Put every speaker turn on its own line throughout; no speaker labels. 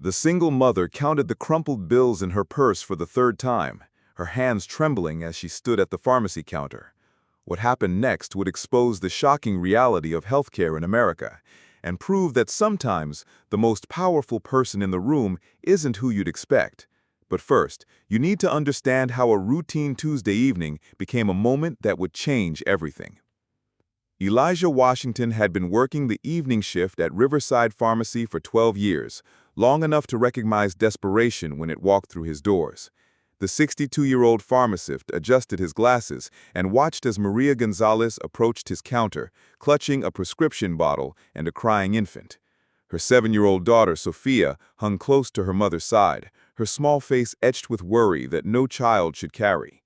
The single mother counted the crumpled bills in her purse for the third time, her hands trembling as she stood at the pharmacy counter. What happened next would expose the shocking reality of healthcare in America and prove that sometimes the most powerful person in the room isn't who you'd expect. But first, you need to understand how a routine Tuesday evening became a moment that would change everything. Elijah Washington had been working the evening shift at Riverside Pharmacy for 12 years, long enough to recognize desperation when it walked through his doors. The 62-year-old pharmacist adjusted his glasses and watched as Maria Gonzalez approached his counter, clutching a prescription bottle and a crying infant. Her 7-year-old daughter, Sophia, hung close to her mother's side, her small face etched with worry that no child should carry.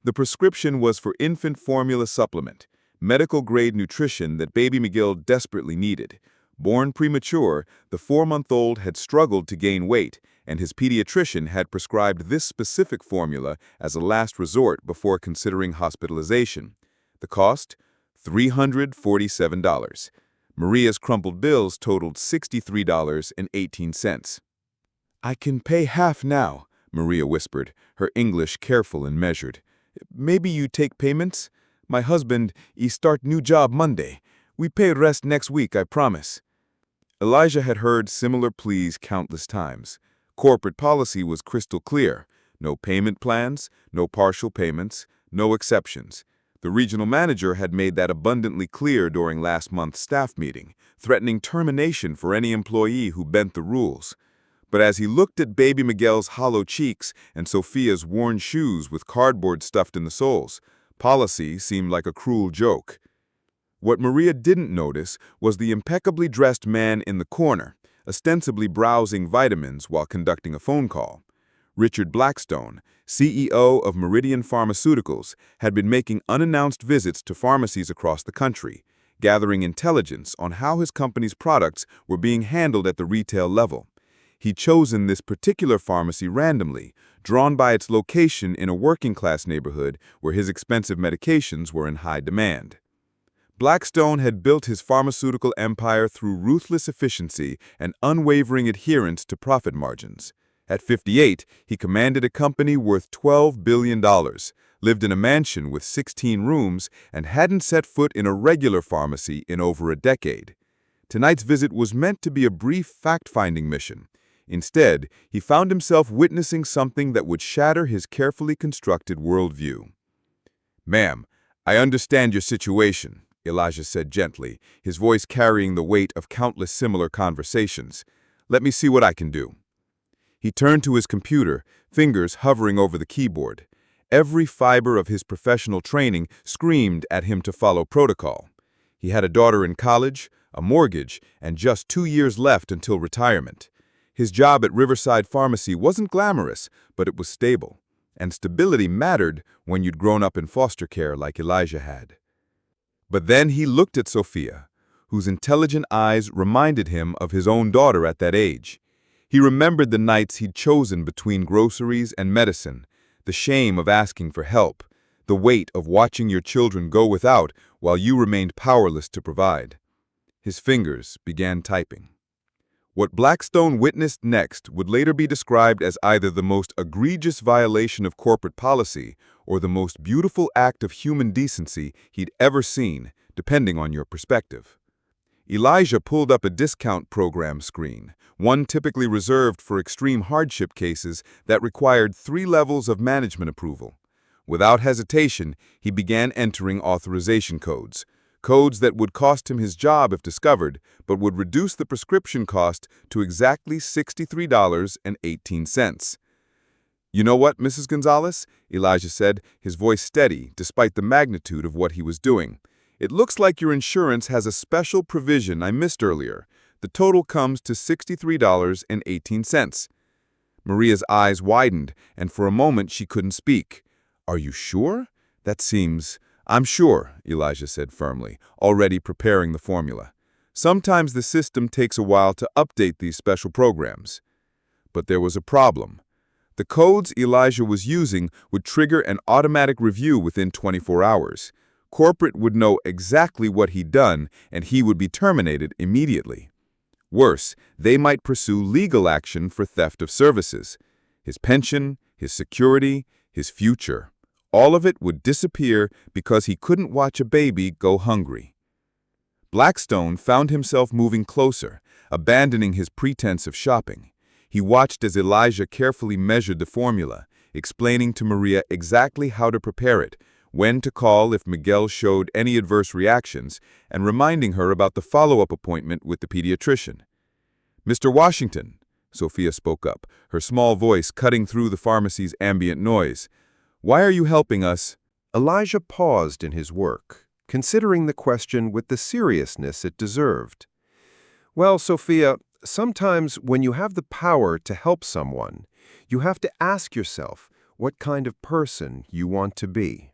The prescription was for infant formula supplement, medical-grade nutrition that baby Miguel desperately needed. Born premature, the 4-month-old had struggled to gain weight, and his pediatrician had prescribed this specific formula as a last resort before considering hospitalization. The cost? $347. Maria's crumpled bills totaled $63.18. "I can pay half now," Maria whispered, her English careful and measured. "Maybe you take payments? My husband, he start new job Monday. We pay rest next week, I promise." Elijah had heard similar pleas countless times. Corporate policy was crystal clear. No payment plans, no partial payments, no exceptions. The regional manager had made that abundantly clear during last month's staff meeting, threatening termination for any employee who bent the rules. But as he looked at baby Miguel's hollow cheeks and Sophia's worn shoes with cardboard stuffed in the soles, policy seemed like a cruel joke. What Maria didn't notice was the impeccably dressed man in the corner, ostensibly browsing vitamins while conducting a phone call. Richard Blackstone, CEO of Meridian Pharmaceuticals, had been making unannounced visits to pharmacies across the country, gathering intelligence on how his company's products were being handled at the retail level. He'd chosen this particular pharmacy randomly, drawn by its location in a working-class neighborhood where his expensive medications were in high demand. Blackstone had built his pharmaceutical empire through ruthless efficiency and unwavering adherence to profit margins. At 58, he commanded a company worth $12 billion, lived in a mansion with 16 rooms, and hadn't set foot in a regular pharmacy in over a decade. Tonight's visit was meant to be a brief fact-finding mission. Instead, he found himself witnessing something that would shatter his carefully constructed worldview. "Ma'am, I understand your situation," Elijah said gently, his voice carrying the weight of countless similar conversations. "Let me see what I can do." He turned to his computer, fingers hovering over the keyboard. Every fiber of his professional training screamed at him to follow protocol. He had a daughter in college, a mortgage, and just 2 years left until retirement. His job at Riverside Pharmacy wasn't glamorous, but it was stable. And stability mattered when you'd grown up in foster care like Elijah had. But then he looked at Sophia, whose intelligent eyes reminded him of his own daughter at that age. He remembered the nights he'd chosen between groceries and medicine, the shame of asking for help, the weight of watching your children go without while you remained powerless to provide. His fingers began typing. What Blackstone witnessed next would later be described as either the most egregious violation of corporate policy or the most beautiful act of human decency he'd ever seen, depending on your perspective. Elijah pulled up a discount program screen, one typically reserved for extreme hardship cases that required 3 levels of management approval. Without hesitation, he began entering authorization codes. Codes that would cost him his job if discovered, but would reduce the prescription cost to exactly $63.18. "You know what, Mrs. Gonzalez?" Elijah said, his voice steady despite the magnitude of what he was doing. "It looks like your insurance has a special provision I missed earlier. The total comes to $63.18. Maria's eyes widened, and for a moment she couldn't speak. "Are you sure? That seems—" "I'm sure," Elijah said firmly, already preparing the formula. "Sometimes the system takes a while to update these special programs." But there was a problem. The codes Elijah was using would trigger an automatic review within 24 hours. Corporate would know exactly what he'd done, and he would be terminated immediately. Worse, they might pursue legal action for theft of services. His pension, his security, his future. All of it would disappear because he couldn't watch a baby go hungry. Blackstone found himself moving closer, abandoning his pretense of shopping. He watched as Elijah carefully measured the formula, explaining to Maria exactly how to prepare it, when to call if Miguel showed any adverse reactions, and reminding her about the follow-up appointment with the pediatrician. "Mr. Washington," Sophia spoke up, her small voice cutting through the pharmacy's ambient noise. "Why are you helping us?"
Elijah paused in his work, considering the question with the seriousness it deserved. "Well, Sophia, sometimes when you have the power to help someone, you have to ask yourself what kind of person you want to be.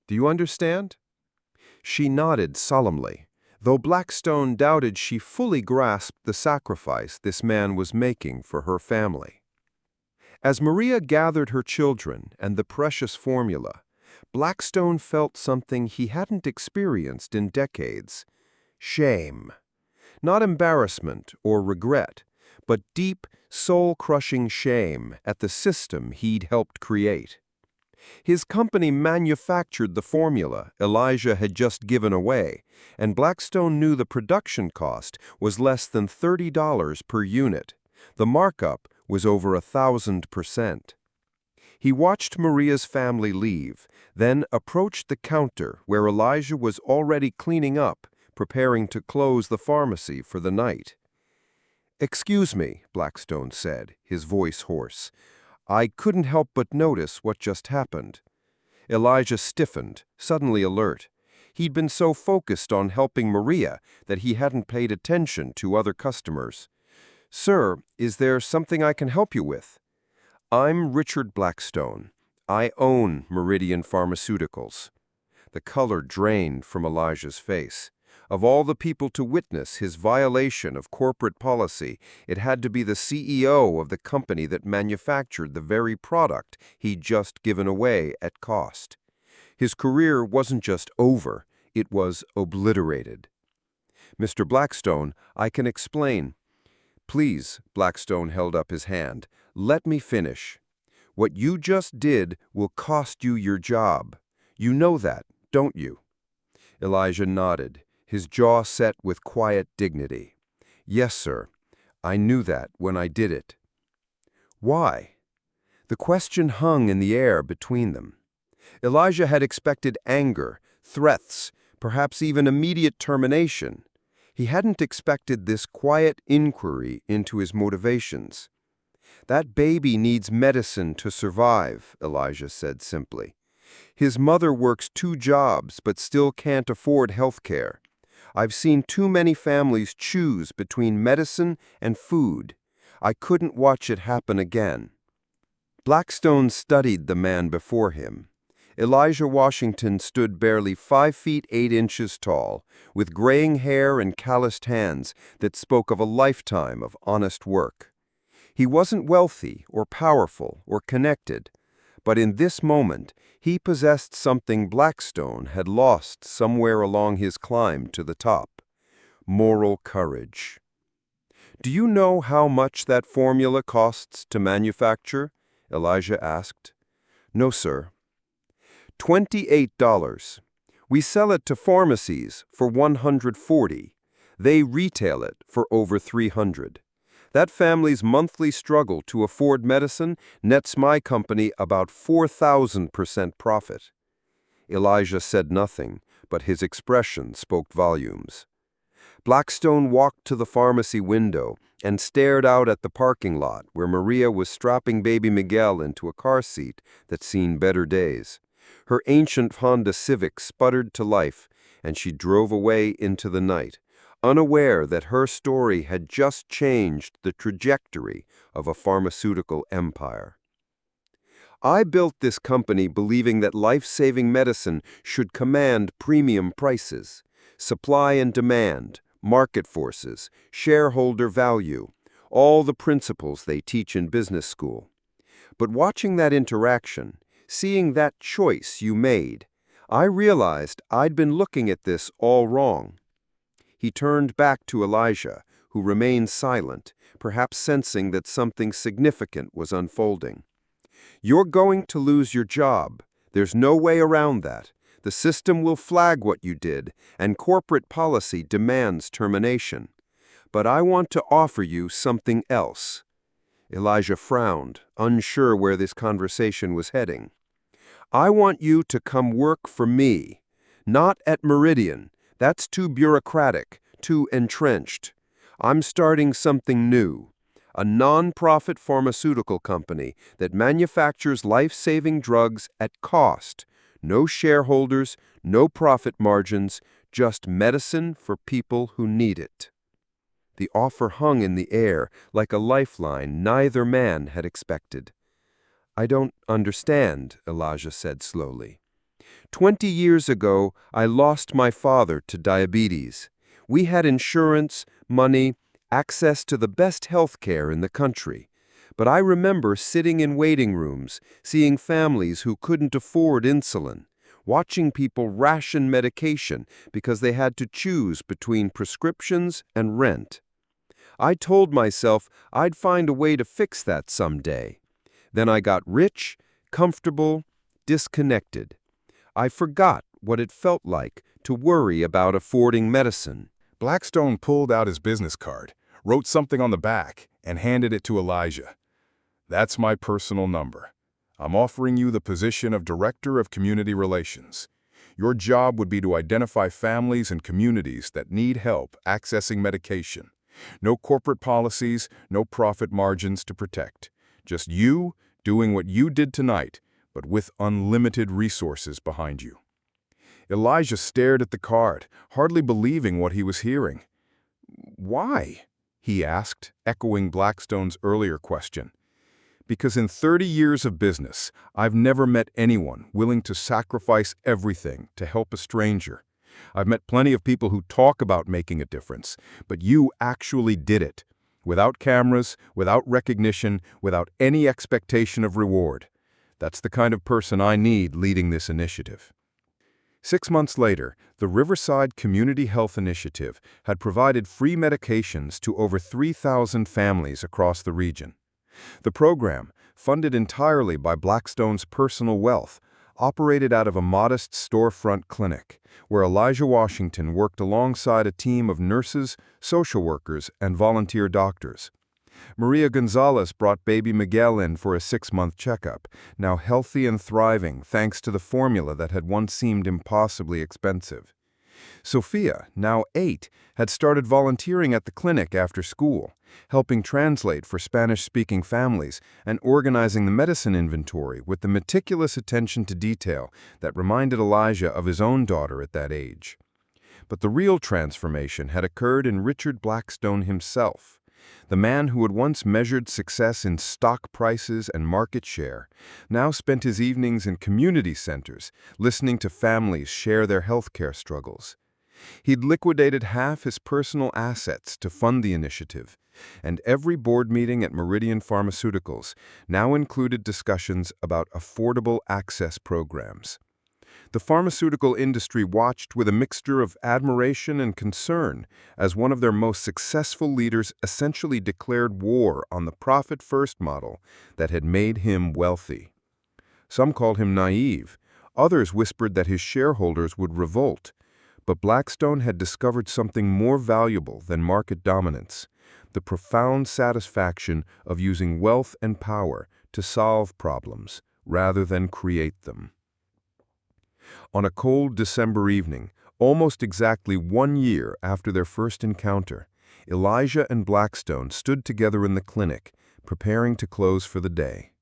Do you understand?" She nodded solemnly, though Blackstone doubted she fully grasped the sacrifice this man was making for her family. As Maria gathered her children and the precious formula, Blackstone felt something he hadn't experienced in decades: shame. Not embarrassment or regret, but deep, soul-crushing shame at the system he'd helped create. His company manufactured the formula Elijah had just given away, and Blackstone knew the production cost was less than $30 per unit. The markup was over 1,000%. He watched Maria's family leave, then approached the counter where Elijah was already cleaning up, preparing to close the pharmacy for the night. "Excuse me," Blackstone said, his voice hoarse. "I couldn't help but notice what just happened." Elijah stiffened, suddenly alert. He'd been so focused on helping Maria that he hadn't paid attention to other customers. "Sir, is there something I can help you with?" "I'm Richard Blackstone. I own Meridian Pharmaceuticals." The color drained from Elijah's face. Of all the people to witness his violation of corporate policy, it had to be the CEO of the company that manufactured the very product he'd just given away at cost. His career wasn't just over, it was obliterated. "Mr. Blackstone, I can explain." "Please," Blackstone held up his hand, "let me finish. What you just did will cost you your job. You know that, don't you?" Elijah nodded, his jaw set with quiet dignity. "Yes, sir. I knew that when I did it." "Why?" The question hung in the air between them. Elijah had expected anger, threats, perhaps even immediate termination. He hadn't expected this quiet inquiry into his motivations. "That baby needs medicine to survive," Elijah said simply. "His mother works 2 jobs but still can't afford health care. I've seen too many families choose between medicine and food. I couldn't watch it happen again." Blackstone studied the man before him. Elijah Washington stood barely 5 feet 8 inches tall, with graying hair and calloused hands that spoke of a lifetime of honest work. He wasn't wealthy or powerful or connected, but in this moment he possessed something Blackstone had lost somewhere along his climb to the top: moral courage. "Do you know how much that formula costs to manufacture?" Elijah asked. "No, sir." $28. We sell it to pharmacies for $140. They retail it for over $300. That family's monthly struggle to afford medicine nets my company about 4,000% profit. Elijah said nothing, but his expression spoke volumes. Blackstone walked to the pharmacy window and stared out at the parking lot where Maria was strapping baby Miguel into a car seat that's seen better days. Her ancient Honda Civic sputtered to life, and she drove away into the night, unaware that her story had just changed the trajectory of a pharmaceutical empire. "I built this company believing that life-saving medicine should command premium prices. Supply and demand, market forces, shareholder value, all the principles they teach in business school. But watching that interaction, seeing that choice you made, I realized I'd been looking at this all wrong." He turned back to Elijah, who remained silent, perhaps sensing that something significant was unfolding. "You're going to lose your job. There's no way around that. The system will flag what you did, and corporate policy demands termination. But I want to offer you something else." Elijah frowned, unsure where this conversation was heading. "I want you to come work for me. Not at Meridian. That's too bureaucratic, too entrenched. I'm starting something new. A non-profit pharmaceutical company that manufactures life-saving drugs at cost. No shareholders, no profit margins, just medicine for people who need it." The offer hung in the air like a lifeline neither man had expected. "I don't understand," Elijah said slowly. 20 years ago, I lost my father to diabetes. We had insurance, money, access to the best health care in the country. But I remember sitting in waiting rooms, seeing families who couldn't afford insulin, watching people ration medication because they had to choose between prescriptions and rent. I told myself I'd find a way to fix that someday. Then I got rich, comfortable, disconnected. I forgot what it felt like to worry about affording medicine.
Blackstone pulled out his business card, wrote something on the back, and handed it to Elijah. "That's my personal number. I'm offering you the position of Director of Community Relations. Your job would be to identify families and communities that need help accessing medication. No corporate policies, no profit margins to protect. Just you doing what you did tonight, but with unlimited resources behind you." Elijah stared at the card, hardly believing what he was hearing. "Why?" he asked, echoing Blackstone's earlier question. "Because in 30 years of business, I've never met anyone willing to sacrifice everything to help a stranger. I've met plenty of people who talk about making a difference, but you actually did it. Without cameras, without recognition, without any expectation of reward. That's the kind of person I need leading this initiative." 6 months later, the Riverside Community Health Initiative had provided free medications to over 3,000 families across the region. The program, funded entirely by Blackstone's personal wealth, operated out of a modest storefront clinic, where Elijah Washington worked alongside a team of nurses, social workers, and volunteer doctors. Maria Gonzalez brought baby Miguel in for a 6-month checkup, now healthy and thriving thanks to the formula that had once seemed impossibly expensive. Sophia, now 8, had started volunteering at the clinic after school, helping translate for Spanish-speaking families and organizing the medicine inventory with the meticulous attention to detail that reminded Elijah of his own daughter at that age. But the real transformation had occurred in Richard Blackstone himself. The man who had once measured success in stock prices and market share now spent his evenings in community centers, listening to families share their healthcare struggles. He'd liquidated half his personal assets to fund the initiative, and every board meeting at Meridian Pharmaceuticals now included discussions about affordable access programs. The pharmaceutical industry watched with a mixture of admiration and concern as one of their most successful leaders essentially declared war on the profit-first model that had made him wealthy. Some called him naive, others whispered that his shareholders would revolt. But Blackstone had discovered something more valuable than market dominance, the profound satisfaction of using wealth and power to solve problems rather than create them. On a cold December evening, almost exactly 1 year after their first encounter, Elijah and Blackstone stood together in the clinic, preparing to close for the day.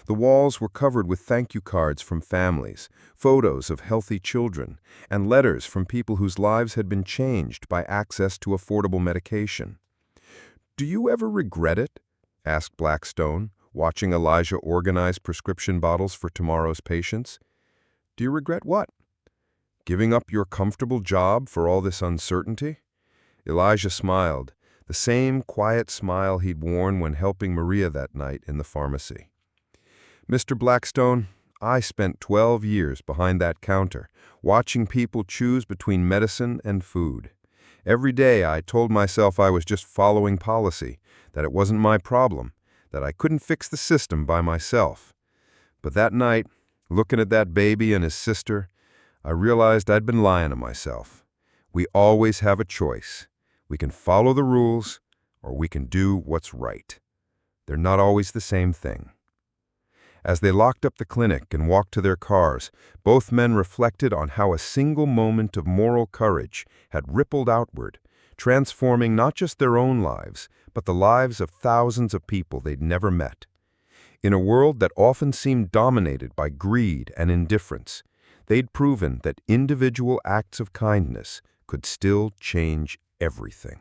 The walls were covered with thank you cards from families, photos of healthy children, and letters from people whose lives had been changed by access to affordable medication. "Do you ever regret it?" asked Blackstone, watching Elijah organize prescription bottles for tomorrow's patients. "Do you regret what? Giving up your comfortable job for all this uncertainty?" Elijah smiled, the same quiet smile he'd worn when helping Maria that night in the pharmacy. "Mr. Blackstone, I spent 12 years behind that counter, watching people choose between medicine and food.
Every day I told myself I was just following policy, that it wasn't my problem, that I couldn't fix the system by myself. But that night, looking at that baby and his sister, I realized I'd been lying to myself. We always have a choice. We can follow the rules, or we can do what's right. They're not always the same thing. As they locked up the clinic and walked to their cars, both men reflected on how a single moment of moral courage had rippled outward, transforming not just their own lives, but the lives of thousands of people they'd never met. In a world that often seemed dominated by greed and indifference, they'd proven that individual acts of kindness could still change everything.